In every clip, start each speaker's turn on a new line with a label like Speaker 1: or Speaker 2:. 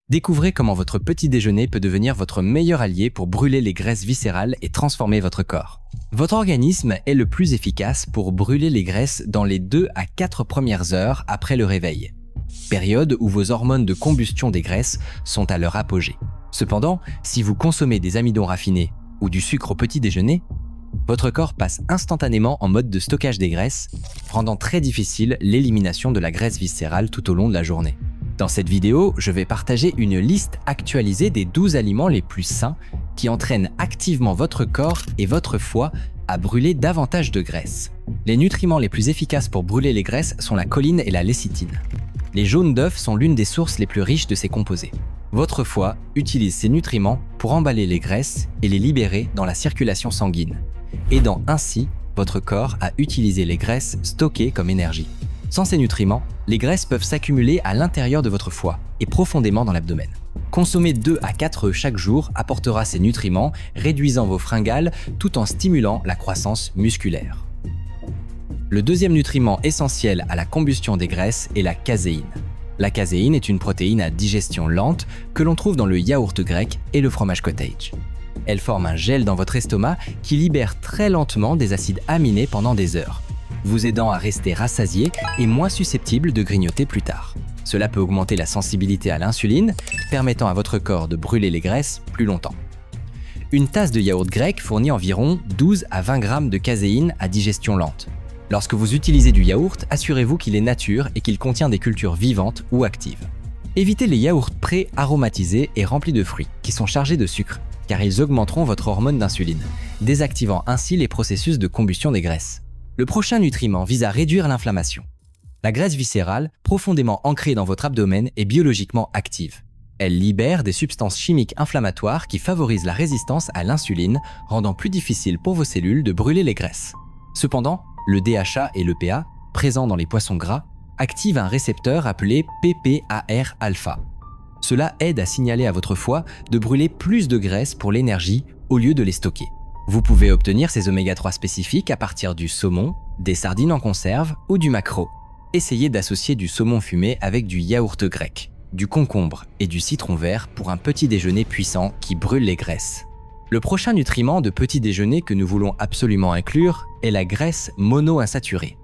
Speaker 1: Découvrez comment votre petit déjeuner peut devenir votre meilleur allié pour brûler les graisses viscérales et transformer votre corps. Votre organisme est le plus efficace pour brûler les graisses dans les 2 à 4 premières heures après le réveil, période où vos hormones de combustion des graisses sont à leur apogée. Cependant, si vous consommez des amidons raffinés ou du sucre au petit déjeuner, votre corps passe instantanément en mode de stockage des graisses, rendant très difficile l'élimination de la graisse viscérale tout au long de la journée. Dans cette vidéo, je vais partager une liste actualisée des 12 aliments les plus sains qui entraînent activement votre corps et votre foie à brûler davantage de graisse. Les nutriments les plus efficaces pour brûler les graisses sont la choline et la lécithine. Les jaunes d'œufs sont l'une des sources les plus riches de ces composés. Votre foie utilise ces nutriments pour emballer les graisses et les libérer dans la circulation sanguine, aidant ainsi votre corps à utiliser les graisses stockées comme énergie. Sans ces nutriments, les graisses peuvent s'accumuler à l'intérieur de votre foie et profondément dans l'abdomen. Consommer 2 à 4 œufs chaque jour apportera ces nutriments, réduisant vos fringales tout en stimulant la croissance musculaire. Le deuxième nutriment essentiel à la combustion des graisses est la caséine. La caséine est une protéine à digestion lente que l'on trouve dans le yaourt grec et le fromage cottage. Elle forme un gel dans votre estomac qui libère très lentement des acides aminés pendant des heures, vous aidant à rester rassasié et moins susceptible de grignoter plus tard. Cela peut augmenter la sensibilité à l'insuline, permettant à votre corps de brûler les graisses plus longtemps. Une tasse de yaourt grec fournit environ 12 à 20 grammes de caséine à digestion lente. Lorsque vous utilisez du yaourt, assurez-vous qu'il est nature et qu'il contient des cultures vivantes ou actives. Évitez les yaourts pré-aromatisés et remplis de fruits, qui sont chargés de sucre, car ils augmenteront votre hormone d'insuline, désactivant ainsi les processus de combustion des graisses. Le prochain nutriment vise à réduire l'inflammation. La graisse viscérale, profondément ancrée dans votre abdomen, est biologiquement active. Elle libère des substances chimiques inflammatoires qui favorisent la résistance à l'insuline, rendant plus difficile pour vos cellules de brûler les graisses. Cependant, le DHA et l'EPA, présents dans les poissons gras, activent un récepteur appelé PPAR-alpha. Cela aide à signaler à votre foie de brûler plus de graisse pour l'énergie au lieu de les stocker. Vous pouvez obtenir ces oméga-3 spécifiques à partir du saumon, des sardines en conserve ou du maquereau. Essayez d'associer du saumon fumé avec du yaourt grec, du concombre et du citron vert pour un petit déjeuner puissant qui brûle les graisses. Le prochain nutriment de petit déjeuner que nous voulons absolument inclure est la graisse monoinsaturée.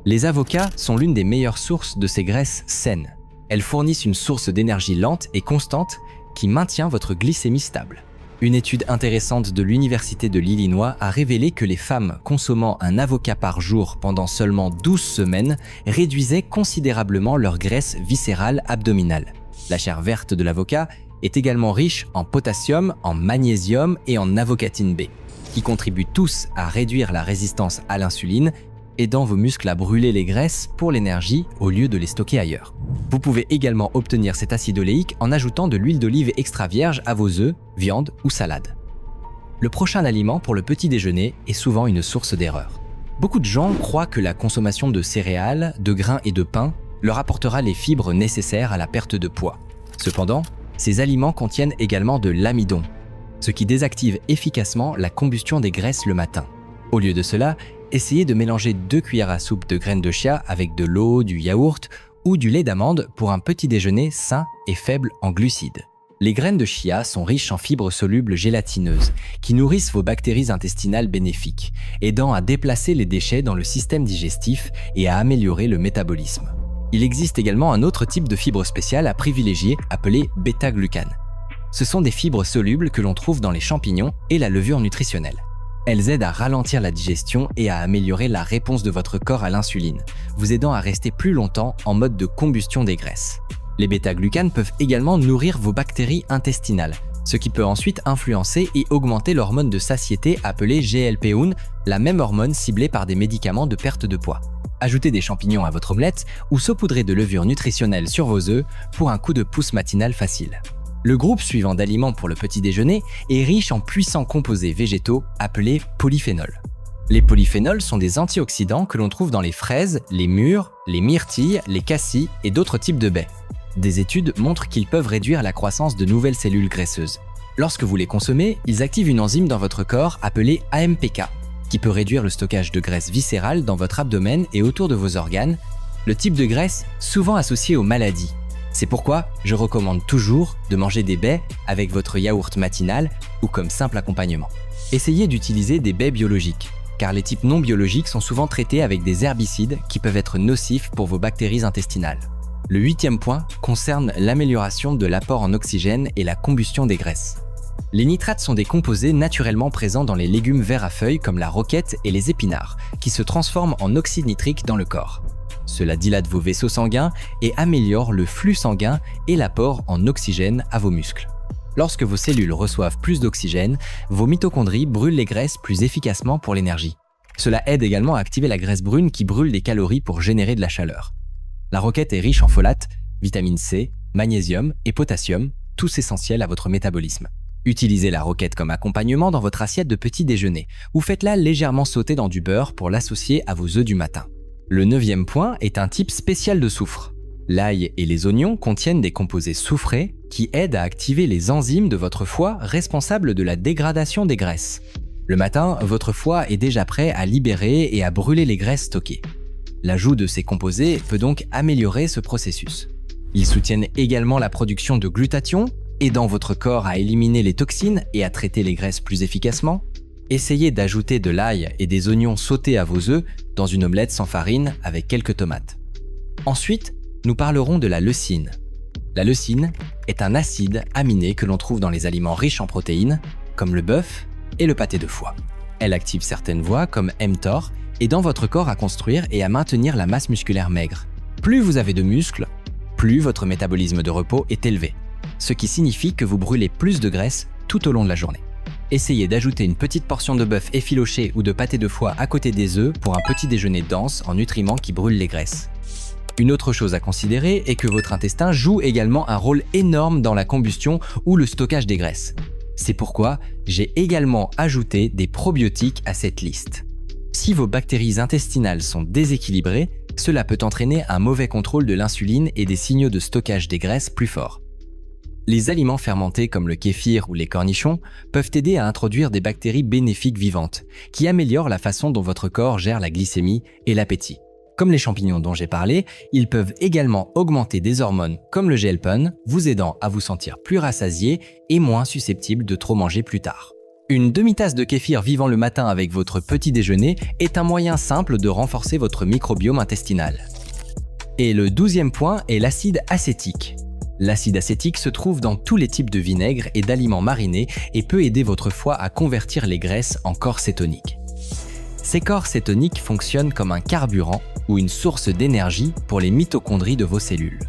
Speaker 1: Les avocats sont l'une des meilleures sources de ces graisses saines. Elles fournissent une source d'énergie lente et constante qui maintient votre glycémie stable. Une étude intéressante de l'Université de l'Illinois a révélé que les femmes consommant un avocat par jour pendant seulement 12 semaines réduisaient considérablement leur graisse viscérale abdominale. La chair verte de l'avocat est également riche en potassium, en magnésium et en avocatine B, qui contribuent tous à réduire la résistance à l'insuline, aidant vos muscles à brûler les graisses pour l'énergie au lieu de les stocker ailleurs. Vous pouvez également obtenir cet acide oléique en ajoutant de l'huile d'olive extra vierge à vos œufs, viande ou salade. Le prochain aliment pour le petit déjeuner est souvent une source d'erreur. Beaucoup de gens croient que la consommation de céréales, de grains et de pain leur apportera les fibres nécessaires à la perte de poids. Cependant, ces aliments contiennent également de l'amidon, ce qui désactive efficacement la combustion des graisses le matin. Au lieu de cela, essayez de mélanger 2 cuillères à soupe de graines de chia avec de l'eau, du yaourt ou du lait d'amande pour un petit déjeuner sain et faible en glucides. Les graines de chia sont riches en fibres solubles gélatineuses qui nourrissent vos bactéries intestinales bénéfiques, aidant à déplacer les déchets dans le système digestif et à améliorer le métabolisme. Il existe également un autre type de fibres spéciales à privilégier appelé bêta-glucane. Ce sont des fibres solubles que l'on trouve dans les champignons et la levure nutritionnelle. Elles aident à ralentir la digestion et à améliorer la réponse de votre corps à l'insuline, vous aidant à rester plus longtemps en mode de combustion des graisses. Les bêta-glucanes peuvent également nourrir vos bactéries intestinales, ce qui peut ensuite influencer et augmenter l'hormone de satiété appelée GLP-1, la même hormone ciblée par des médicaments de perte de poids. Ajoutez des champignons à votre omelette ou saupoudrez de levure nutritionnelle sur vos œufs pour un coup de pouce matinal facile. Le groupe suivant d'aliments pour le petit déjeuner est riche en puissants composés végétaux appelés polyphénols. Les polyphénols sont des antioxydants que l'on trouve dans les fraises, les mûres, les myrtilles, les cassis et d'autres types de baies. Des études montrent qu'ils peuvent réduire la croissance de nouvelles cellules graisseuses. Lorsque vous les consommez, ils activent une enzyme dans votre corps appelée AMPK, qui peut réduire le stockage de graisse viscérale dans votre abdomen et autour de vos organes, le type de graisse souvent associé aux maladies. C'est pourquoi je recommande toujours de manger des baies avec votre yaourt matinal ou comme simple accompagnement. Essayez d'utiliser des baies biologiques, car les types non biologiques sont souvent traités avec des herbicides qui peuvent être nocifs pour vos bactéries intestinales. Le 8e point concerne l'amélioration de l'apport en oxygène et la combustion des graisses. Les nitrates sont des composés naturellement présents dans les légumes verts à feuilles comme la roquette et les épinards, qui se transforment en oxyde nitrique dans le corps. Cela dilate vos vaisseaux sanguins et améliore le flux sanguin et l'apport en oxygène à vos muscles. Lorsque vos cellules reçoivent plus d'oxygène, vos mitochondries brûlent les graisses plus efficacement pour l'énergie. Cela aide également à activer la graisse brune qui brûle des calories pour générer de la chaleur. La roquette est riche en folate, vitamine C, magnésium et potassium, tous essentiels à votre métabolisme. Utilisez la roquette comme accompagnement dans votre assiette de petit déjeuner ou faites-la légèrement sauter dans du beurre pour l'associer à vos œufs du matin. Le 9e point est un type spécial de soufre. L'ail et les oignons contiennent des composés soufrés qui aident à activer les enzymes de votre foie responsables de la dégradation des graisses. Le matin, votre foie est déjà prêt à libérer et à brûler les graisses stockées. L'ajout de ces composés peut donc améliorer ce processus. Ils soutiennent également la production de glutathion, aidant votre corps à éliminer les toxines et à traiter les graisses plus efficacement. Essayez d'ajouter de l'ail et des oignons sautés à vos œufs dans une omelette sans farine avec quelques tomates. Ensuite, nous parlerons de la leucine. La leucine est un acide aminé que l'on trouve dans les aliments riches en protéines, comme le bœuf et le pâté de foie. Elle active certaines voies comme mTOR et dans votre corps à construire et à maintenir la masse musculaire maigre. Plus vous avez de muscles, plus votre métabolisme de repos est élevé, ce qui signifie que vous brûlez plus de graisse tout au long de la journée. Essayez d'ajouter une petite portion de bœuf effiloché ou de pâté de foie à côté des œufs pour un petit déjeuner dense en nutriments qui brûlent les graisses. Une autre chose à considérer est que votre intestin joue également un rôle énorme dans la combustion ou le stockage des graisses. C'est pourquoi j'ai également ajouté des probiotiques à cette liste. Si vos bactéries intestinales sont déséquilibrées, cela peut entraîner un mauvais contrôle de l'insuline et des signaux de stockage des graisses plus forts. Les aliments fermentés comme le kéfir ou les cornichons peuvent aider à introduire des bactéries bénéfiques vivantes, qui améliorent la façon dont votre corps gère la glycémie et l'appétit. Comme les champignons dont j'ai parlé, ils peuvent également augmenter des hormones comme le GLP-1, vous aidant à vous sentir plus rassasié et moins susceptible de trop manger plus tard. Une demi-tasse de kéfir vivant le matin avec votre petit déjeuner est un moyen simple de renforcer votre microbiome intestinal. Et le 12e point est l'acide acétique. L'acide acétique se trouve dans tous les types de vinaigres et d'aliments marinés et peut aider votre foie à convertir les graisses en corps cétoniques. Ces corps cétoniques fonctionnent comme un carburant ou une source d'énergie pour les mitochondries de vos cellules,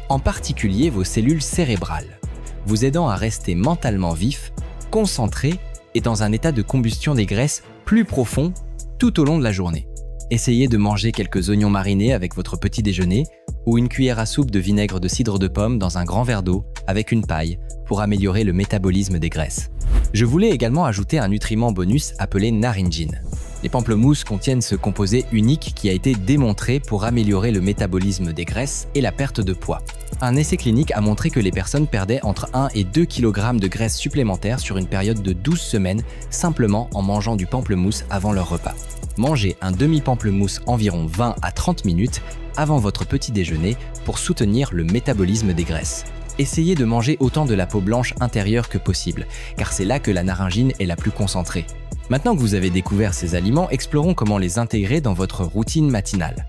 Speaker 1: en particulier vos cellules cérébrales, vous aidant à rester mentalement vif, concentré et dans un état de combustion des graisses plus profond tout au long de la journée. Essayez de manger quelques oignons marinés avec votre petit déjeuner ou une cuillère à soupe de vinaigre de cidre de pomme dans un grand verre d'eau avec une paille pour améliorer le métabolisme des graisses. Je voulais également ajouter un nutriment bonus appelé naringine. Les pamplemousses contiennent ce composé unique qui a été démontré pour améliorer le métabolisme des graisses et la perte de poids. Un essai clinique a montré que les personnes perdaient entre 1 et 2 kg de graisse supplémentaire sur une période de 12 semaines simplement en mangeant du pamplemousse avant leur repas. Mangez un demi-pamplemousse environ 20 à 30 minutes avant votre petit déjeuner pour soutenir le métabolisme des graisses. Essayez de manger autant de la peau blanche intérieure que possible, car c'est là que la naringine est la plus concentrée. Maintenant que vous avez découvert ces aliments, explorons comment les intégrer dans votre routine matinale.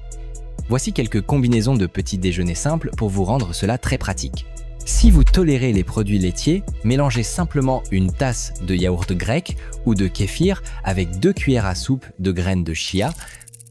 Speaker 1: Voici quelques combinaisons de petits déjeuners simples pour vous rendre cela très pratique. Si vous tolérez les produits laitiers, mélangez simplement une tasse de yaourt grec ou de kéfir avec 2 cuillères à soupe de graines de chia,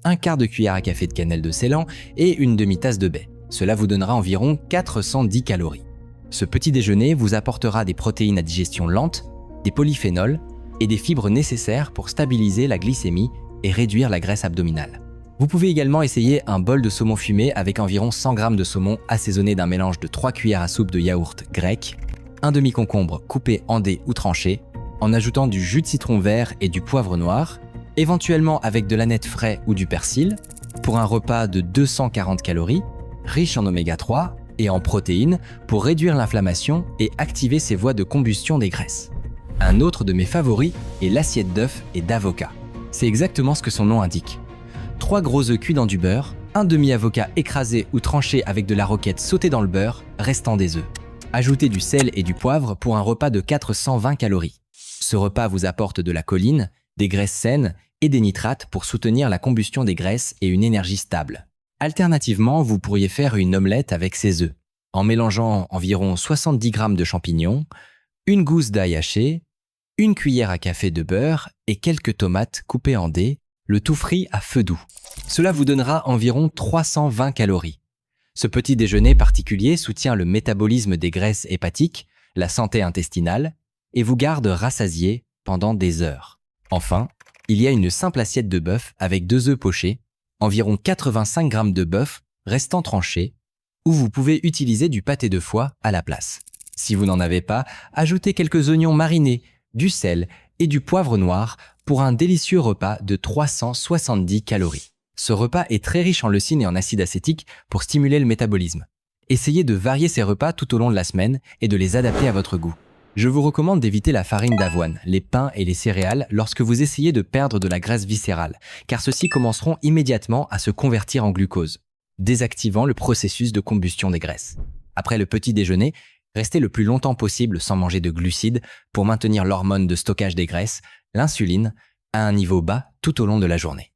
Speaker 1: un quart de cuillère à café de cannelle de Ceylan et une demi-tasse de baies. Cela vous donnera environ 410 calories. Ce petit déjeuner vous apportera des protéines à digestion lente, des polyphénols et des fibres nécessaires pour stabiliser la glycémie et réduire la graisse abdominale. Vous pouvez également essayer un bol de saumon fumé avec environ 100 g de saumon assaisonné d'un mélange de 3 cuillères à soupe de yaourt grec, un demi-concombre coupé en dés ou tranché, en ajoutant du jus de citron vert et du poivre noir, éventuellement avec de l'aneth frais ou du persil, pour un repas de 240 calories, riche en oméga 3 et en protéines pour réduire l'inflammation et activer ces voies de combustion des graisses. Un autre de mes favoris est l'assiette d'œufs et d'avocat. C'est exactement ce que son nom indique. 3 gros œufs cuits dans du beurre, Un demi-avocat écrasé ou tranché avec de la roquette sautée dans le beurre, restant des œufs. Ajoutez du sel et du poivre pour un repas de 420 calories. Ce repas vous apporte de la choline, des graisses saines et des nitrates pour soutenir la combustion des graisses et une énergie stable. Alternativement, vous pourriez faire une omelette avec ces œufs, en mélangeant environ 70 g de champignons, une gousse d'ail haché, une cuillère à café de beurre et quelques tomates coupées en dés, le tout frit à feu doux. Cela vous donnera environ 320 calories. Ce petit déjeuner particulier soutient le métabolisme des graisses hépatiques, la santé intestinale et vous garde rassasié pendant des heures. Enfin, il y a une simple assiette de bœuf avec 2 œufs pochés, environ 85 g de bœuf restant tranché, ou vous pouvez utiliser du pâté de foie à la place. Si vous n'en avez pas, ajoutez quelques oignons marinés, du sel et du poivre noir pour un délicieux repas de 370 calories. Ce repas est très riche en leucine et en acide acétique pour stimuler le métabolisme. Essayez de varier ces repas tout au long de la semaine et de les adapter à votre goût. Je vous recommande d'éviter la farine d'avoine, les pains et les céréales lorsque vous essayez de perdre de la graisse viscérale, car ceux-ci commenceront immédiatement à se convertir en glucose, désactivant le processus de combustion des graisses. Après le petit déjeuner, restez le plus longtemps possible sans manger de glucides pour maintenir l'hormone de stockage des graisses, l'insuline, à un niveau bas tout au long de la journée.